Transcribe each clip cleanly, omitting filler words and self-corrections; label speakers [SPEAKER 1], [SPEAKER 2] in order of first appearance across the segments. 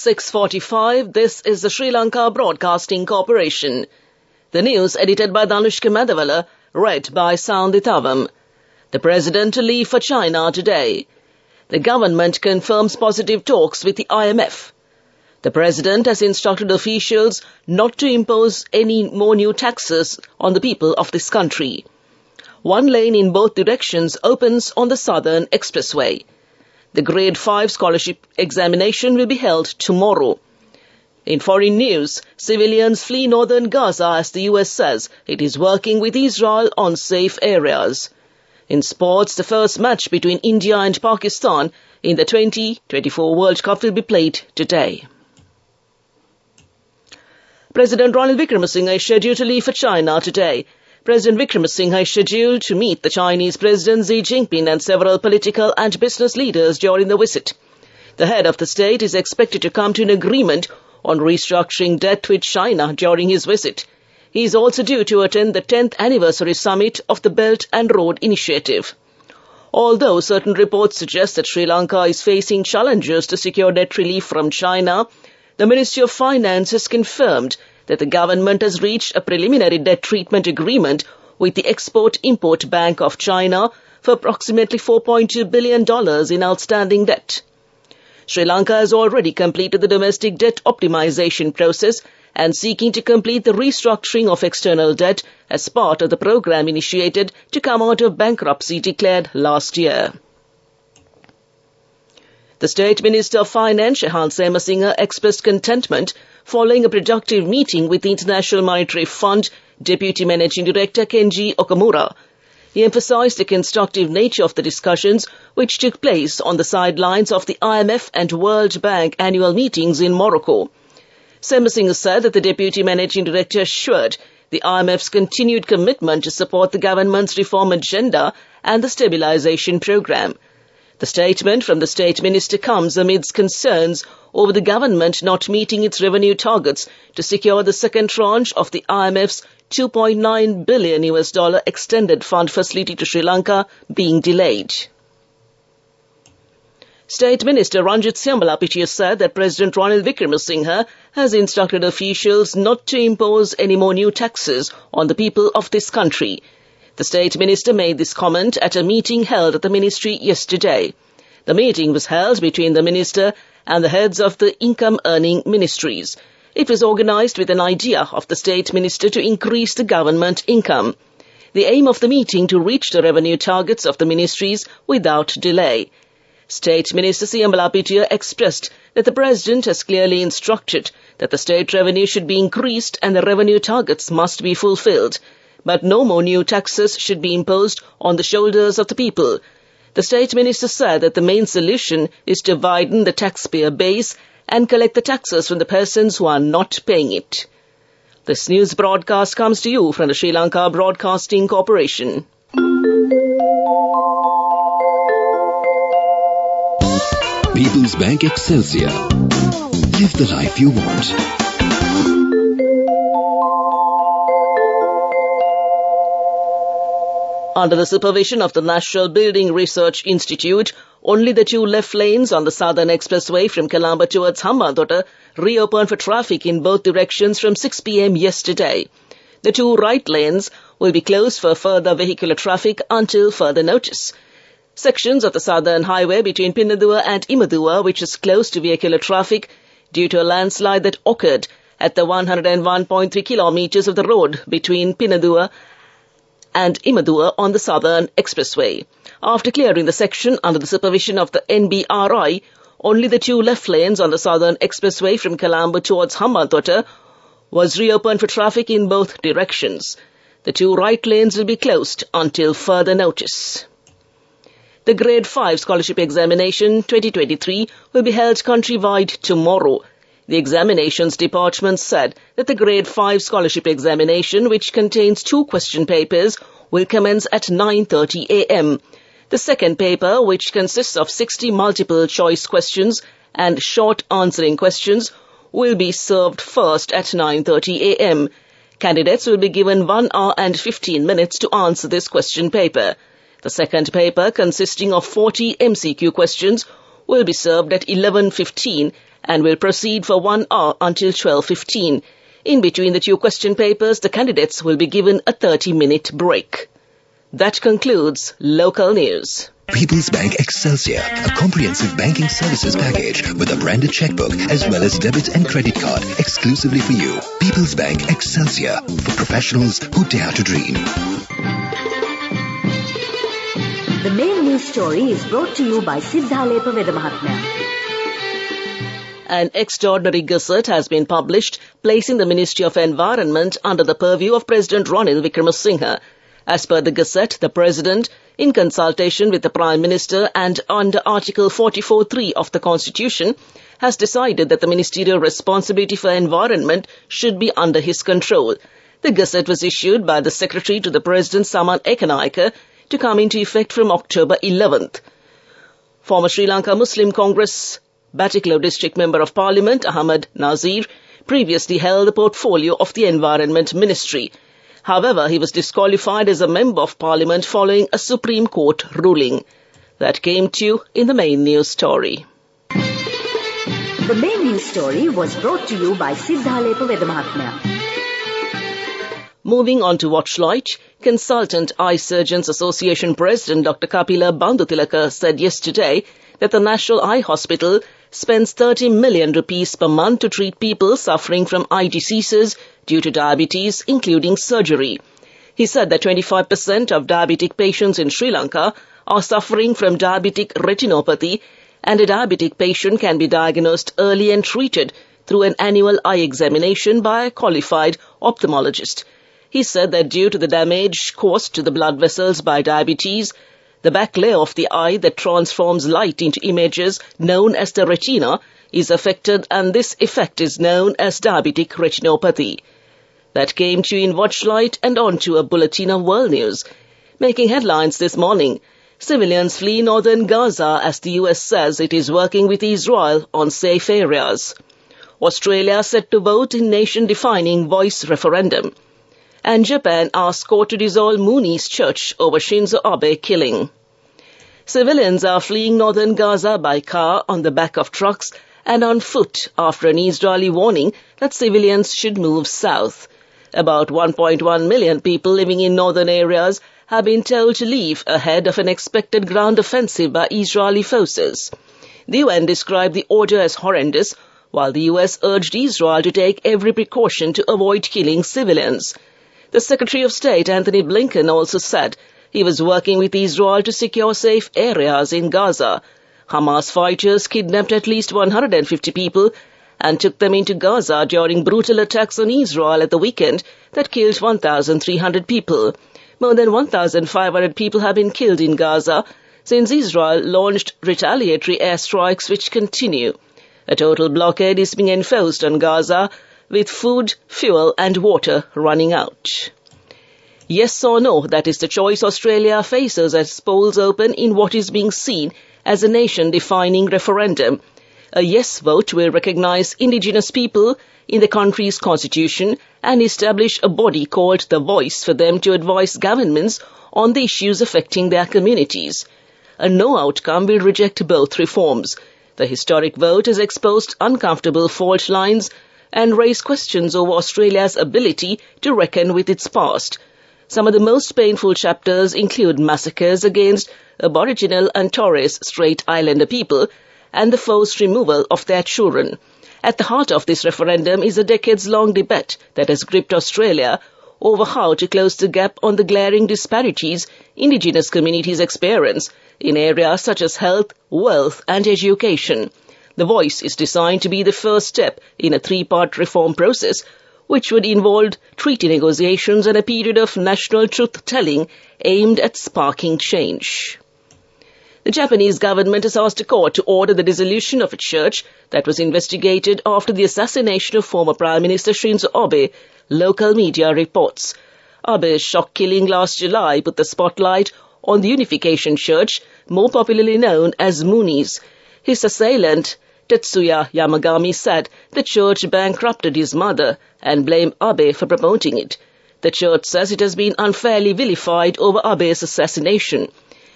[SPEAKER 1] 6:45. This is the Sri Lanka Broadcasting Corporation. The news edited by Danushka Madhavala, read by Sounditavam. The President to leave for China today. The government confirms positive talks with the IMF. The President has instructed officials not to impose any more new taxes on the people of this country. One lane in both directions opens on the Southern Expressway. The Grade 5 scholarship examination will be held tomorrow. In foreign news, civilians flee northern Gaza as the US says it is working with Israel on safe areas. In sports, the first match between India and Pakistan in the 2024 World Cup will be played today. President Ranil Wickremesinghe is scheduled to leave for China today. President Wickremesinghe is scheduled to meet the Chinese President Xi Jinping and several political and business leaders during the visit. The head of the state is expected to come to an agreement on restructuring debt with China during his visit. He is also due to attend the 10th anniversary summit of the Belt and Road Initiative. Although certain reports suggest that Sri Lanka is facing challenges to secure debt relief from China, the Ministry of Finance has confirmed that the government has reached a preliminary debt treatment agreement with the Export-Import Bank of China for approximately $4.2 billion in outstanding debt. Sri Lanka has already completed the domestic debt optimization process and seeking to complete the restructuring of external debt as part of the program initiated to come out of bankruptcy declared last year. The State Minister of Finance, Shehan Semesinghe, expressed contentment following a productive meeting with the International Monetary Fund Deputy Managing Director Kenji Okamura. He emphasized the constructive nature of the discussions which took place on the sidelines of the IMF and World Bank annual meetings in Morocco. Semesinghe said that the Deputy Managing Director assured the IMF's continued commitment to support the government's reform agenda and the stabilization program. The statement from the State Minister comes amidst concerns over the government not meeting its revenue targets to secure the second tranche of the IMF's $2.9 billion extended fund facility to Sri Lanka being delayed. State Minister Ranjit Siambalapitiya said that President Ranil Wickremesinghe has instructed officials not to impose any more new taxes on the people of this country. The State Minister made this comment at a meeting held at the Ministry yesterday. The meeting was held between the Minister and the heads of the income-earning ministries. It was organized with an idea of the State Minister to increase the government income. The aim of the meeting to reach the revenue targets of the ministries without delay. State Minister Siambalapitiya expressed that the President has clearly instructed that the state revenue should be increased and the revenue targets must be fulfilled. But no more new taxes should be imposed on the shoulders of the people. The State Minister said that the main solution is to widen the taxpayer base and collect the taxes from the persons who are not paying it. This news broadcast comes to you from the Sri Lanka Broadcasting Corporation.
[SPEAKER 2] People's Bank Excelsior. Live the life you want.
[SPEAKER 1] Under the supervision of the National Building Research Institute, only the two left lanes on the Southern Expressway from Colombo towards Hambantota reopened for traffic in both directions from 6 p.m. yesterday. The two right lanes will be closed for further vehicular traffic until further notice. Sections of the Southern Highway between Pinnaduwa and Imaduwa, which is closed to vehicular traffic due to a landslide that occurred at the 101.3 kilometers of the road between Pinnaduwa and Imaduwa on the Southern Expressway. After clearing the section under the supervision of the NBRI, only the two left lanes on the Southern Expressway from Colombo towards Hambantota was reopened for traffic in both directions. The two right lanes will be closed until further notice. The Grade 5 Scholarship Examination 2023 will be held countrywide tomorrow. The Examinations Department said that the Grade 5 Scholarship Examination, which contains 2 question papers, will commence at 9:30 a.m. The second paper, which consists of 60 multiple-choice questions and short answering questions, will be served first at 9:30 a.m. Candidates will be given 1 hour and 15 minutes to answer this question paper. The second paper, consisting of 40 MCQ questions, will be served at 11:15 and will proceed for 1 hour until 12:15. In between the two question papers, the candidates will be given a 30-minute break. That concludes local news.
[SPEAKER 2] People's Bank Excelsior, a comprehensive banking services package with a branded checkbook as well as debit and credit card exclusively for you. People's Bank Excelsior, for professionals who dare to dream.
[SPEAKER 3] The main news story is brought to you by Sinhala Mahatmya.
[SPEAKER 1] An extraordinary gazette has been published, placing the Ministry of Environment under the purview of President Ranil Wickremesinghe. As per the Gazette, the President, in consultation with the Prime Minister and under Article 44(3) of the Constitution, has decided that the ministerial responsibility for environment should be under his control. The Gazette was issued by the Secretary to the President, Saman Ekanaika, to come into effect from October 11th. Former Sri Lanka Muslim Congress Batticaloa District Member of Parliament, Ahmad Nazir, previously held the portfolio of the Environment Ministry. However, he was disqualified as a Member of Parliament following a Supreme Court ruling. That came to you in the main news story.
[SPEAKER 3] The main news story was brought to you by Sinhala Mahatmya.
[SPEAKER 1] Moving on to Watchlight, Consultant Eye Surgeons Association President Dr. Kapila Bandutilaka said yesterday that the National Eye Hospital spends 30 million rupees per month to treat people suffering from eye diseases due to diabetes, including surgery. He said that 25% of diabetic patients in Sri Lanka are suffering from diabetic retinopathy, and a diabetic patient can be diagnosed early and treated through an annual eye examination by a qualified ophthalmologist. He said that due to the damage caused to the blood vessels by diabetes, the back layer of the eye that transforms light into images, known as the retina, is affected, and this effect is known as diabetic retinopathy. That came to you in Watchlight, and on to a bulletin of world news. Making headlines this morning, civilians flee northern Gaza as the US says it is working with Israel on safe areas. Australia set to vote in nation-defining voice referendum. And Japan asked court to dissolve Mooni's church over Shinzo Abe killing. Civilians are fleeing northern Gaza by car, on the back of trucks, and on foot after an Israeli warning that civilians should move south. About 1.1 million people living in northern areas have been told to leave ahead of an expected ground offensive by Israeli forces. The UN described the order as horrendous, while the US urged Israel to take every precaution to avoid killing civilians. The Secretary of State, Anthony Blinken, also said he was working with Israel to secure safe areas in Gaza. Hamas fighters kidnapped at least 150 people and took them into Gaza during brutal attacks on Israel at the weekend that killed 1,300 people. More than 1,500 people have been killed in Gaza since Israel launched retaliatory airstrikes which continue. A total blockade is being enforced on Gaza, with food, fuel and water running out. Yes or no, that is the choice Australia faces as polls open in what is being seen as a nation-defining referendum. A yes vote will recognise indigenous people in the country's constitution and establish a body called The Voice for them to advise governments on the issues affecting their communities. A no outcome will reject both reforms. The historic vote has exposed uncomfortable fault lines and raised questions over Australia's ability to reckon with its past. Some of the most painful chapters include massacres against Aboriginal and Torres Strait Islander people and the forced removal of their children. At the heart of this referendum is a decades-long debate that has gripped Australia over how to close the gap on the glaring disparities Indigenous communities experience in areas such as health, wealth and education. The Voice is designed to be the first step in a three-part reform process, which would involve treaty negotiations and a period of national truth-telling aimed at sparking change. The Japanese government has asked a court to order the dissolution of a church that was investigated after the assassination of former Prime Minister Shinzo Abe, local media reports. Abe's shock killing last July put the spotlight on the Unification Church, more popularly known as Mooni's. His assailant, Tetsuya Yamagami, said the church bankrupted his mother and blamed Abe for promoting it. The church says it has been unfairly vilified over Abe's assassination.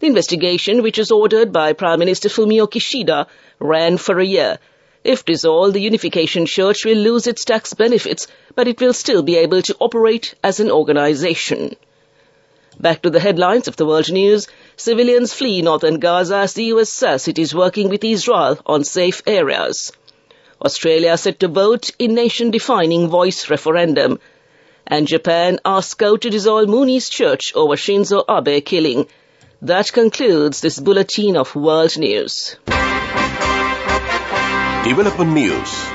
[SPEAKER 1] The investigation, which was ordered by Prime Minister Fumio Kishida, ran for a year. If dissolved, the Unification Church will lose its tax benefits, but it will still be able to operate as an organization. Back to the headlines of the world news. Civilians flee northern Gaza as the US says it is working with Israel on safe areas. Australia set to vote in nation-defining voice referendum. And Japan asks court to dissolve Mooney's church over Shinzo Abe killing. That concludes this bulletin of world news.
[SPEAKER 4] Development news.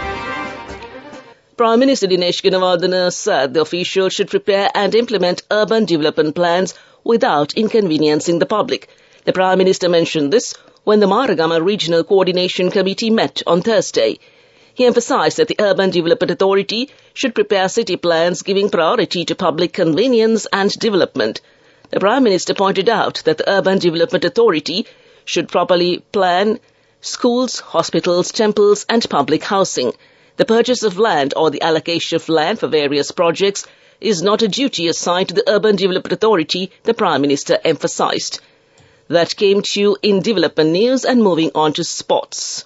[SPEAKER 1] Prime Minister Dinesh Gunawardena said the officials should prepare and implement urban development plans without inconveniencing the public. The Prime Minister mentioned this when the Maragama Regional Coordination Committee met on Thursday. He emphasized that the Urban Development Authority should prepare city plans giving priority to public convenience and development. The Prime Minister pointed out that the Urban Development Authority should properly plan schools, hospitals, temples and public housing. The purchase of land or the allocation of land for various projects is not a duty assigned to the Urban Development Authority, the Prime Minister emphasized. That came to you in development news, and moving on to sports.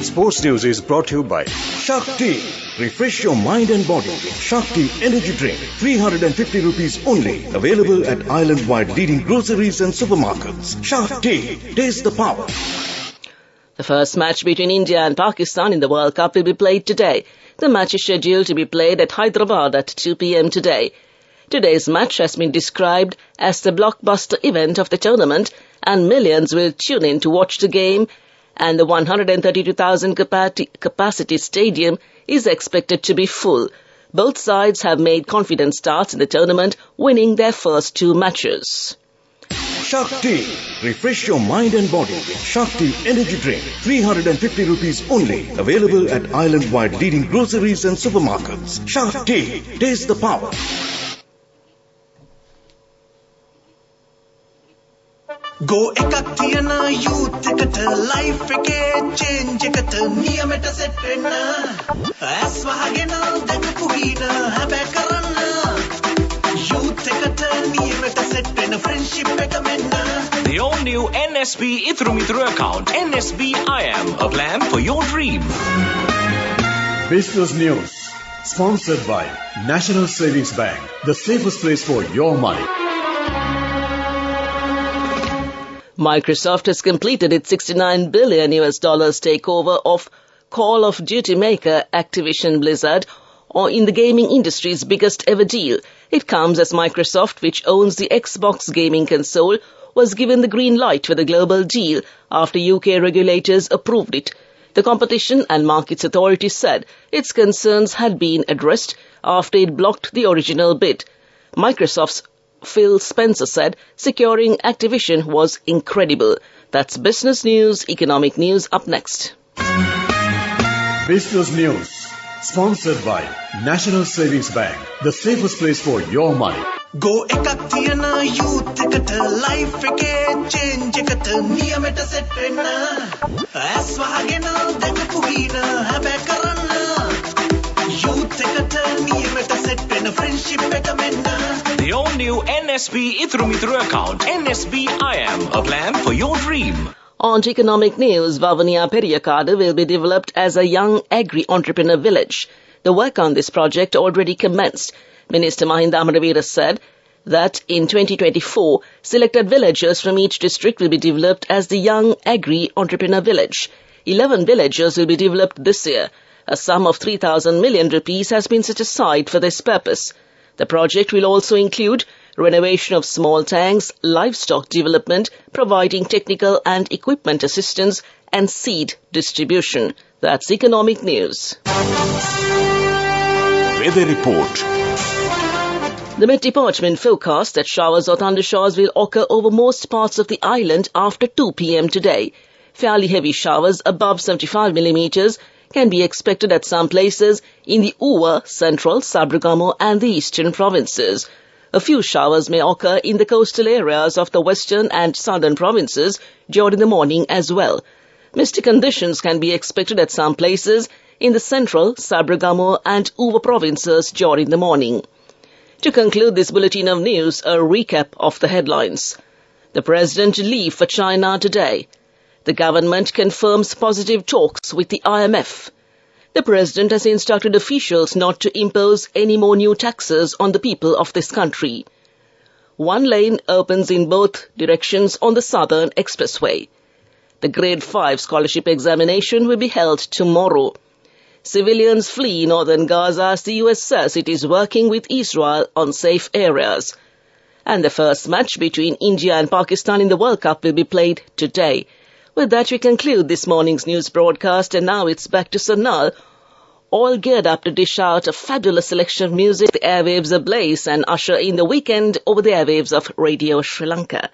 [SPEAKER 5] Sports news is brought to you by Shakti. Refresh your mind and body with Shakti Energy Drink. 350 rupees only. Available at island-wide leading groceries and supermarkets. Shakti. Taste the power.
[SPEAKER 1] The first match between India and Pakistan in the World Cup will be played today. The match is scheduled to be played at Hyderabad at 2 p.m. today. Today's match has been described as the blockbuster event of the tournament, and millions will tune in to watch the game, and the 132,000 capacity stadium is expected to be full. Both sides have made confident starts in the tournament, winning their first two matches.
[SPEAKER 5] Shakti. Refresh your mind and body with Shakti Energy Drink. 350 rupees only. Available at island-wide leading groceries and supermarkets. Shakti. Taste the power.
[SPEAKER 6] Go ekakthiyana youth ekat life eke change ekat niyamata set wenna as wahagena dagapuhina habe karanna youth ekat niyamata set wenna friendship එක menna.
[SPEAKER 4] The all-new NSB Ithru account, NSB I Am, a plan for your dream.
[SPEAKER 7] Business News, sponsored by National Savings Bank, the safest place for your money.
[SPEAKER 1] Microsoft has completed its $69 billion takeover of Call of Duty maker Activision Blizzard, or in the gaming industry's biggest ever deal. It comes as Microsoft, which owns the Xbox gaming console, was given the green light for the global deal after UK regulators approved it. The Competition and Markets Authority said its concerns had been addressed after it blocked the original bid. Microsoft's Phil Spencer said securing Activision was incredible. That's business news. Economic news up next.
[SPEAKER 7] Business News, sponsored by National Savings Bank, the safest place for your money.
[SPEAKER 6] Go ekakthiyana youth ekat life eke change ekat niyamata set wenna as wahagena dagapuhina habe karanna youth ekat niyamata set wenna friendship එක menna.
[SPEAKER 4] The all-new NSB Ithru account, NSB I Am, a plan for your dream.
[SPEAKER 1] On to economic news, Vavuniya Periyakadu will be developed as a young agri-entrepreneur village. The work on this project already commenced. Minister Mahinda Amaravira said that in 2024, selected villages from each district will be developed as the Young Agri-Entrepreneur Village. 11 villages will be developed this year. A sum of 3,000 million rupees has been set aside for this purpose. The project will also include renovation of small tanks, livestock development, providing technical and equipment assistance, and seed distribution. That's economic news.
[SPEAKER 4] Weather report.
[SPEAKER 1] The Met Department forecast that showers or thundershowers will occur over most parts of the island after 2 p.m. today. Fairly heavy showers above 75 millimeters can be expected at some places in the Uva, Central, Sabragamo and the Eastern provinces. A few showers may occur in the coastal areas of the Western and Southern provinces during the morning as well. Misty conditions can be expected at some places in the Central, Sabragamo and Uva provinces during the morning. To conclude this bulletin of news, a recap of the headlines. The President leave for China today. The government confirms positive talks with the IMF. The President has instructed officials not to impose any more new taxes on the people of this country. One lane opens in both directions on the Southern Expressway. The Grade 5 scholarship examination will be held tomorrow. Civilians flee northern Gaza as the US says it is working with Israel on safe areas. And the first match between India and Pakistan in the World Cup will be played today. With that, we conclude this morning's news broadcast, and now it's back to Sonal, all geared up to dish out a fabulous selection of music, the airwaves ablaze, and usher in the weekend over the airwaves of Radio Sri Lanka.